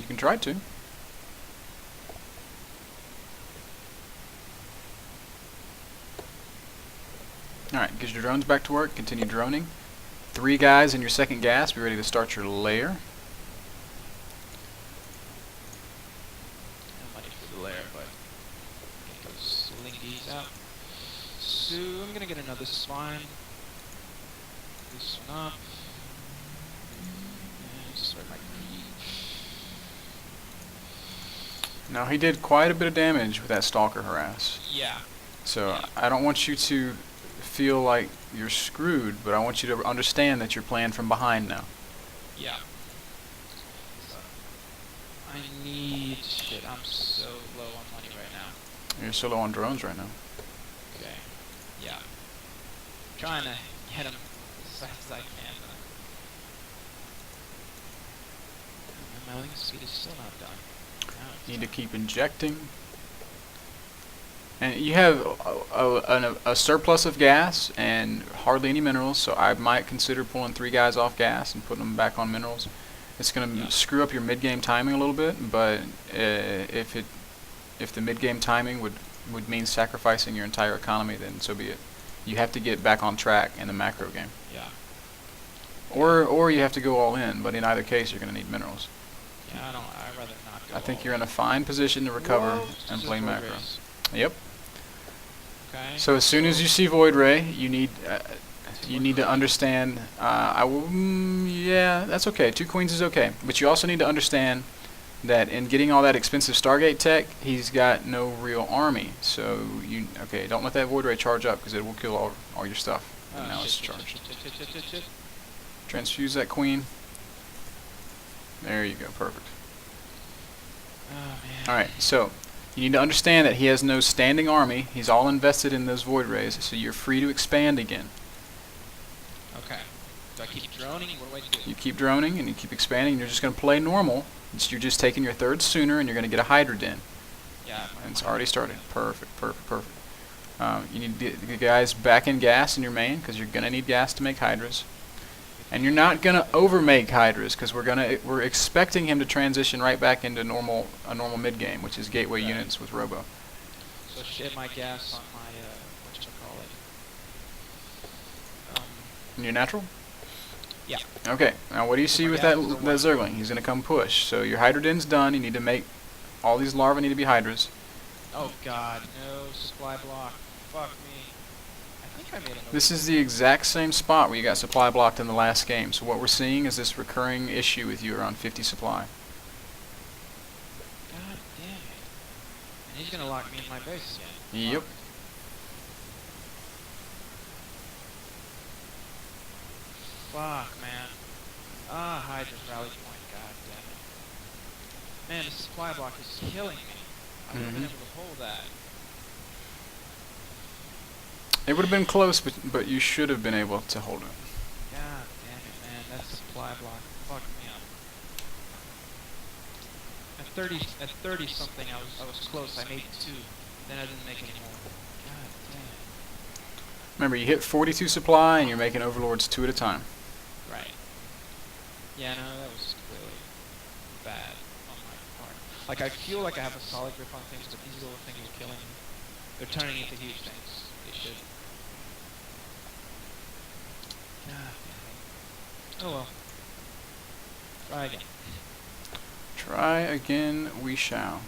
You can try to. Alright, get your drones back to work. Continue droning. 3 guys in your second gas. Be ready to start your lair. I'm ready for the lair, but get those slinkies out. So I'm gonna get another spine. This one up. And start my creep. Now he did quite a bit of damage with that stalker harass. Yeah. So Yeah. I don't want you to feel like you're screwed, but I want you to understand that you're playing from behind now. Yeah. So, I need shit. I'm so low on money right now. You're so low on drones right now. Okay. Yeah. Trying to get him as fast as I can. My mailing speed is still not done. You need to keep injecting. And you have a surplus of gas and hardly any minerals, so I might consider pulling 3 guys off gas and putting them back on minerals. It's going to screw up your mid-game timing a little bit, but if the mid-game timing would mean sacrificing your entire economy, then so be it. You have to get back on track in the macro game. Yeah. Or you have to go all in, but in either case you're going to need minerals. Yeah, I'd rather not go. I think you're in a fine position to recover and play macro. Yep. Okay. So as soon as you see Void Ray, you need to understand. Yeah, that's okay. 2 queens is okay, but you also need to understand that in getting all that expensive Stargate tech, he's got no real army. So don't let that Void Ray charge up because it will kill all your stuff. And now it's charged. Transfuse that queen. There you go. Perfect. Oh man. All right. So you need to understand that he has no standing army. He's all invested in those Void Rays, so you're free to expand again. Okay. Do I keep droning? What do I do? You keep droning and you keep expanding, and you're just going to play normal. You're just taking your 3rd sooner, and you're going to get a Hydra Den. Yeah. And it's already started. Perfect, perfect, perfect. You need to get the guys back in gas in your main, because you're going to need gas to make Hydras. And you're not going to overmake Hydras, because we're expecting him to transition right back into a normal mid game, which is gateway units with Robo. So shit my gas on my whatchamacallit. And your natural? Yeah. Okay. Now what do you see with that Zergling? He's going to come push. So your Hydra Den's done. You need to make all these larvae need to be Hydras. Oh god, no supply block. Fuck me. I think I made another. This is the exact same spot where you got supply blocked in the last game. So what we're seeing is this recurring issue with you around 50 supply. God damn it. And he's gonna lock me in my base again. Yep. Fuck, man. Hydra's rally point, god damn it. Man, the supply block is killing me. I would have been able to hold that. It would have been close, but you should have been able to hold it. God damn it, man. That supply block fucked me up. At 30 something, I was close. I made 2. Then I didn't make any more. God damn it. Remember, you hit 42 supply, and you're making overlords 2 at a time. Right. Yeah, no, that was clearly bad on my part. Like, I feel like I have a solid grip on things, but these little things are killing me. They're turning into huge things. They should. God damn it. Oh well. Try again. Try again, we shall.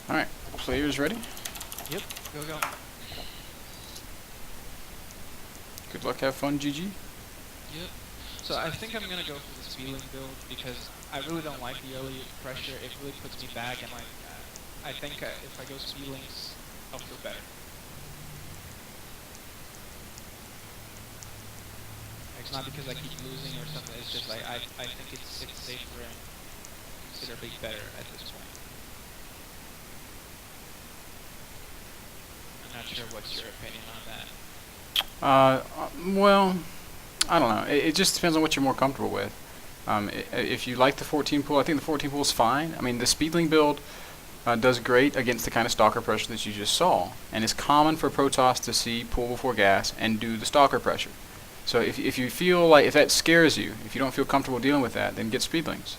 Alright, players ready? Yep, go. Good luck, have fun, GG. Yep. So I think I'm gonna go for the Speedling build because I really don't like the early pressure. It really puts me back, and like I think if I go Speedlings, I'll feel better. It's not because I keep losing or something. It's just like I think it's safer and considerably better at this point. I'm not sure what's your opinion on that. Well, I don't know. It just depends on what you're more comfortable with. If you like the 14 pool, I think the 14 pool is fine. I mean, the Speedling build, does great against the kind of stalker pressure that you just saw. And it's common for Protoss to see pull before gas and do the stalker pressure. So if you feel like, if that scares you, if you don't feel comfortable dealing with that, then get speedlings.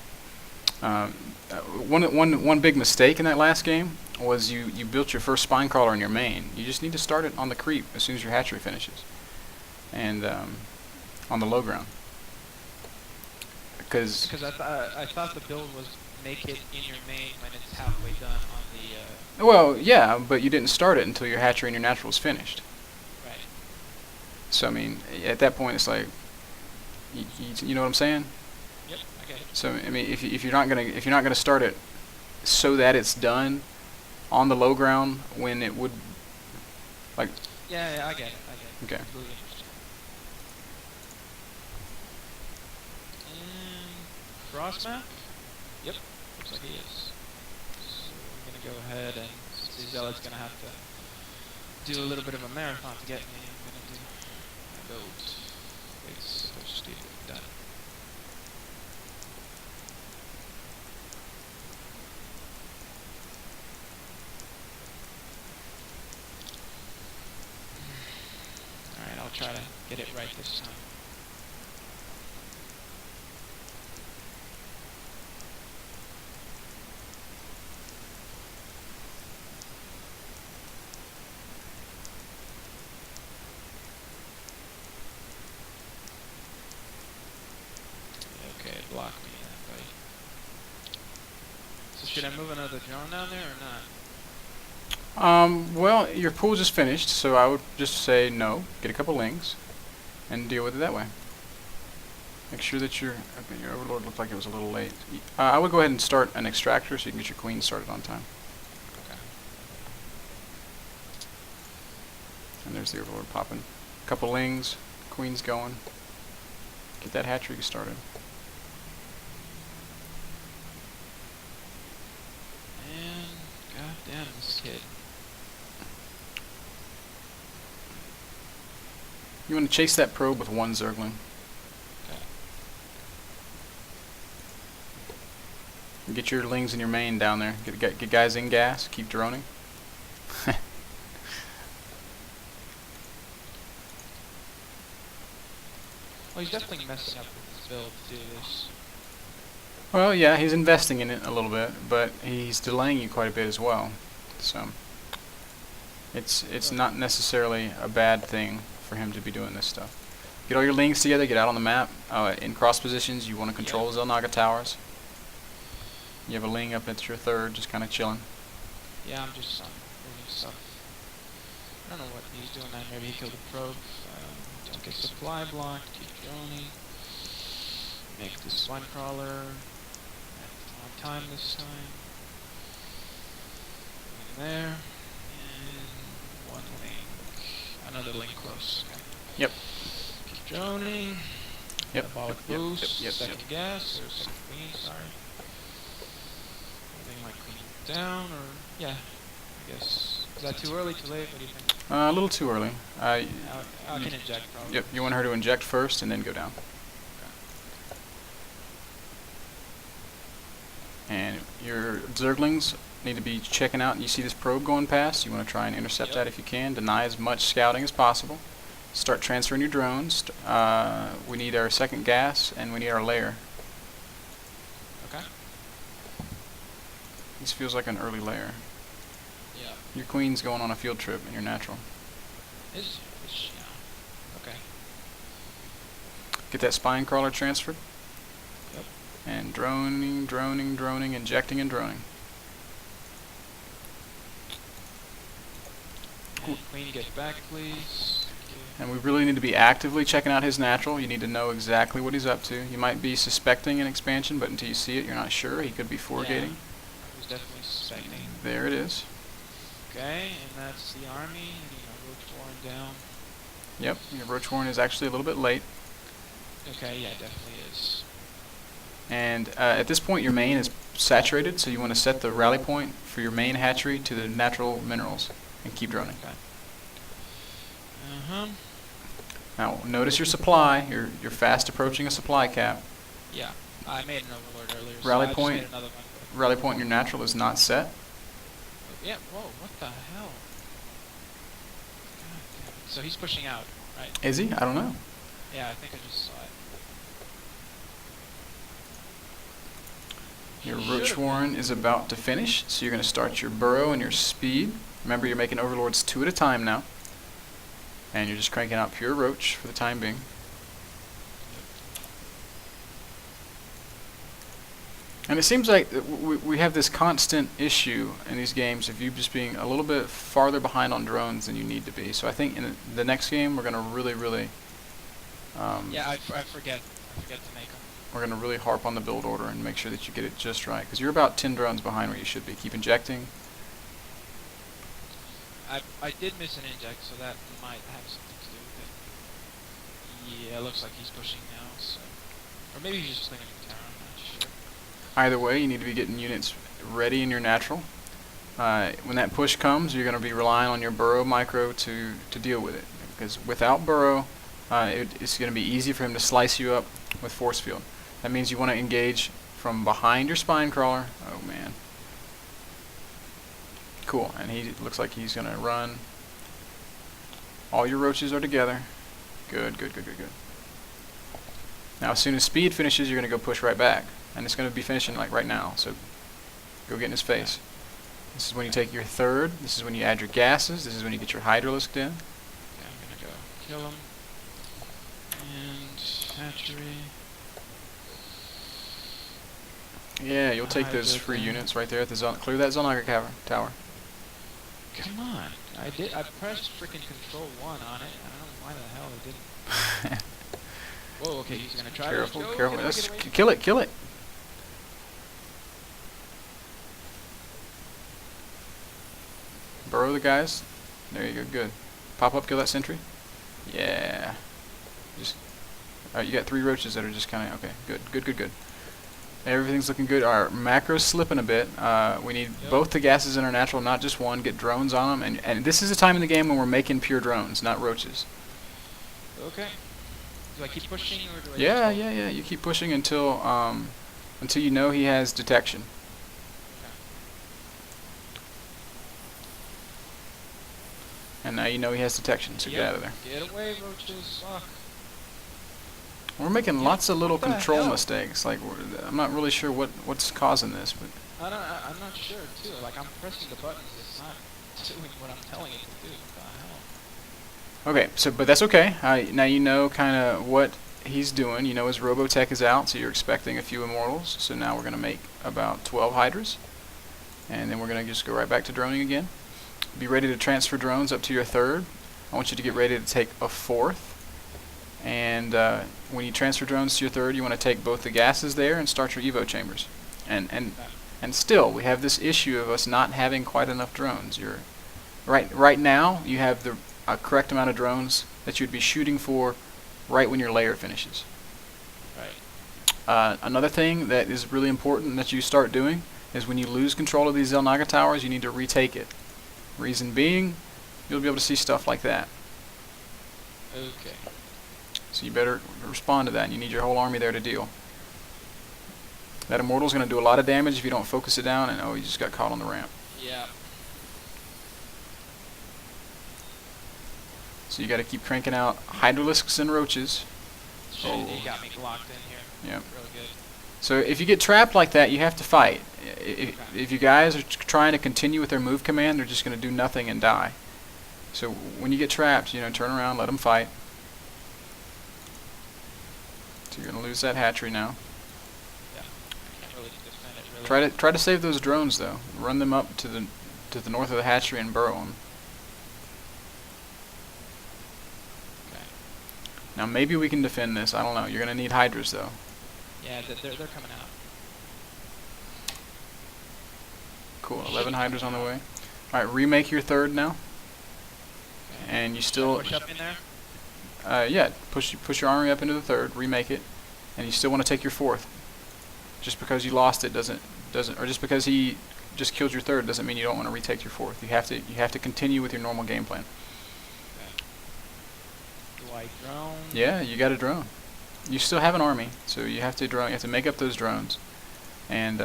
One big mistake in that last game was you built your first spine crawler in your main. You just need to start it on the creep as soon as your hatchery finishes, and on the low ground. Because I thought the build was make it in your main when it's halfway done on the. Well, yeah, but you didn't start it until your hatchery and your natural was finished. Right. So I mean, at that point, it's like, you know what I'm saying? Yep, I get it. So I mean, if you're not gonna start it so that it's done on the low ground when it would, like. Yeah, I get it. Okay. Completely understand. And cross map? Yep, looks like he is. So we're gonna go ahead and since Zealot's gonna have to do a little bit of a marathon to get me. I'm gonna do my build. It's so stupid. Done. Alright, I'll try to get it right this time. Okay, it blocked me, that buddy. So should I move another drone down there or not? Well, your pool just finished, so I would just say no. Get a couple lings, and deal with it that way. Make sure that your overlord looked like it was a little late. I would go ahead and start an extractor so you can get your queen started on time. Okay. And there's the overlord popping. Couple lings, queen's going. Get that hatchery started. And goddamn this kid. You want to chase that probe with one Zergling. Okay. And get your lings in your main down there. Get guys in gas. Keep droning. Well, he's definitely messing up with his build to do this. Well, yeah, he's investing in it a little bit, but he's delaying you quite a bit as well. So it's not necessarily a bad thing for him to be doing this stuff. Get all your lings together, get out on the map. In cross positions, you want to control Zelnaga towers. You have a ling up at your third, just kind of chilling. Yeah, I'm just moving stuff. I don't know what he's doing now. Maybe he killed a probe. Don't get supply blocked. Keep droning. Make the spine crawler. On time this time. One there. And one link. Another link close. Okay. Yep. Keep droning. Yep. Metabolic Yep. boost. Yep. Second gas. Or second queen, sorry. Moving my queen down, or yeah. I guess. Is that too early, too late? What do you think? A little too early. I can inject probably. Yep. You want her to inject first and then go down. And your Zerglings need to be checking out. You see this probe going past. You want to try and intercept that if you can. Deny as much scouting as possible. Start transferring your drones. We need our second gas and we need our layer. Okay. This feels like an early layer. Yeah. Your queen's going on a field trip in your natural. Is she now? Okay. Get that spine crawler transferred. Yep. And droning, injecting and droning. And queen, get back, please. And we really need to be actively checking out his natural. You need to know exactly what he's up to. You might be suspecting an expansion, but until you see it, you're not sure. He could be four-gating. Yeah. He was definitely suspecting. There it is. Okay, and that's the army. And you know, Roach Warren down. Yep, your Roach Warren is actually a little bit late. Okay, yeah, definitely is. And at this point, your main is saturated, so you want to set the rally point for your main hatchery to the natural minerals and keep droning. Okay. Uh-huh. Now, notice your supply. You're fast approaching a supply cap. Yeah, I made an overlord earlier. Rally so I point. just made another one. Rally point in your natural is not set. Yeah, whoa, what the hell? God damn it. So he's pushing out, right? Is he? I don't know. Yeah, I think I just saw it. Your He Roach should've Warren been. is about to finish, so you're going to start your burrow and your speed. Remember, you're making overlords 2 at a time now. And you're just cranking out pure Roach for the time being. And it seems like we have this constant issue in these games of you just being a little bit farther behind on drones than you need to be. So I think in the next game we're going to really Yeah, I forget to make them. we're going to really harp on the build order and make sure that you get it just right, because you're about 10 drones behind where you should be. Keep injecting. I did miss an inject, so that might have something to do with it. Yeah, it looks like he's pushing now, so... Or maybe he's just cleaning the tower, I'm not sure. Either way, you need to be getting units ready in your natural. When that push comes, you're going to be relying on your burrow micro to deal with it, because without burrow, it's going to be easy for him to slice you up with force field. That means you want to engage from behind your spine crawler. Oh man. Cool, and he looks like he's going to run. All your roaches are together. Good. Now as soon as speed finishes, you're going to go push right back. And it's going to be finishing like right now, so go get in his face. This is when you take your third. This is when you add your gases. This is when you get your hydralisk in. Yeah, I'm gonna go kill him. And hatchery. Yeah, you'll take those free units right there at the zone. Clear that Zonaga tower. Come on. I pressed freaking control 1 on it. I don't know why the hell I didn't. Whoa, okay, he's gonna try Careful, to careful. Get Let's away. kill it. Burrow the guys. There you go, good. Pop up, kill that sentry. Yeah. Just. Alright, you got 3 roaches that are just kind of okay. Good. Everything's looking good. Our macro's slipping a bit. We need both the gases in our natural, not just one. Get drones on them, and this is a time in the game when we're making pure drones, not roaches. Okay. Do I keep pushing or do I? Yeah. You keep pushing until you know he has detection. And now you know he has detection, so get out of there. Get away, roaches. Fuck. We're making lots of little What the control hell? mistakes. Like I'm not really sure what's causing this, but I'm not sure too. Like I'm pressing the buttons, it's not doing what I'm telling it to do. What the hell? okay. But that's okay. Now you know kind of what he's doing. You know his Robotech is out, so you're expecting a few immortals. So now we're gonna make about 12 Hydras, and then we're gonna just go right back to droning again. Be ready to transfer drones up to your third. I want you to get ready to take a fourth. And when you transfer drones to your third, you want to take both the gases there and start your evo chambers. And still, we have this issue of us not having quite enough drones. Right now, you have the correct amount of drones that you'd be shooting for right when your layer finishes. Right. Another thing that is really important that you start doing is when you lose control of these Zelnaga towers, you need to retake it. Reason being, you'll be able to see stuff like that. Okay. So you better respond to that, and you need your whole army there to deal. That immortal's going to do a lot of damage if you don't focus it down, and oh, you just got caught on the ramp. Yeah. So you got to keep cranking out hydralisks and roaches. Shit, he got me locked in here. Yep. Really good. So if you get trapped like that, you have to fight. If you guys are trying to continue with their move command, they're just going to do nothing and die. So when you get trapped, turn around, let them fight. So you're going to lose that hatchery now. Yeah. I can't really defend it really. Try to save those drones though. Run them up to the north of the hatchery and burrow them. Okay. Now maybe we can defend this. I don't know. You're going to need hydras though. Yeah, they're coming out. Cool. 11 hydras on the way. All right, remake your third now. Okay. And you still Push up in there. yeah, push your army up into the third, remake it, and you still want to take your fourth. Just because you lost it doesn't or just because he just killed your third doesn't mean you don't want to retake your fourth. You have to continue with your normal game plan. Okay. Do I drone? Yeah, you got a drone. You still have an army, so you have to drone. You have to make up those drones, and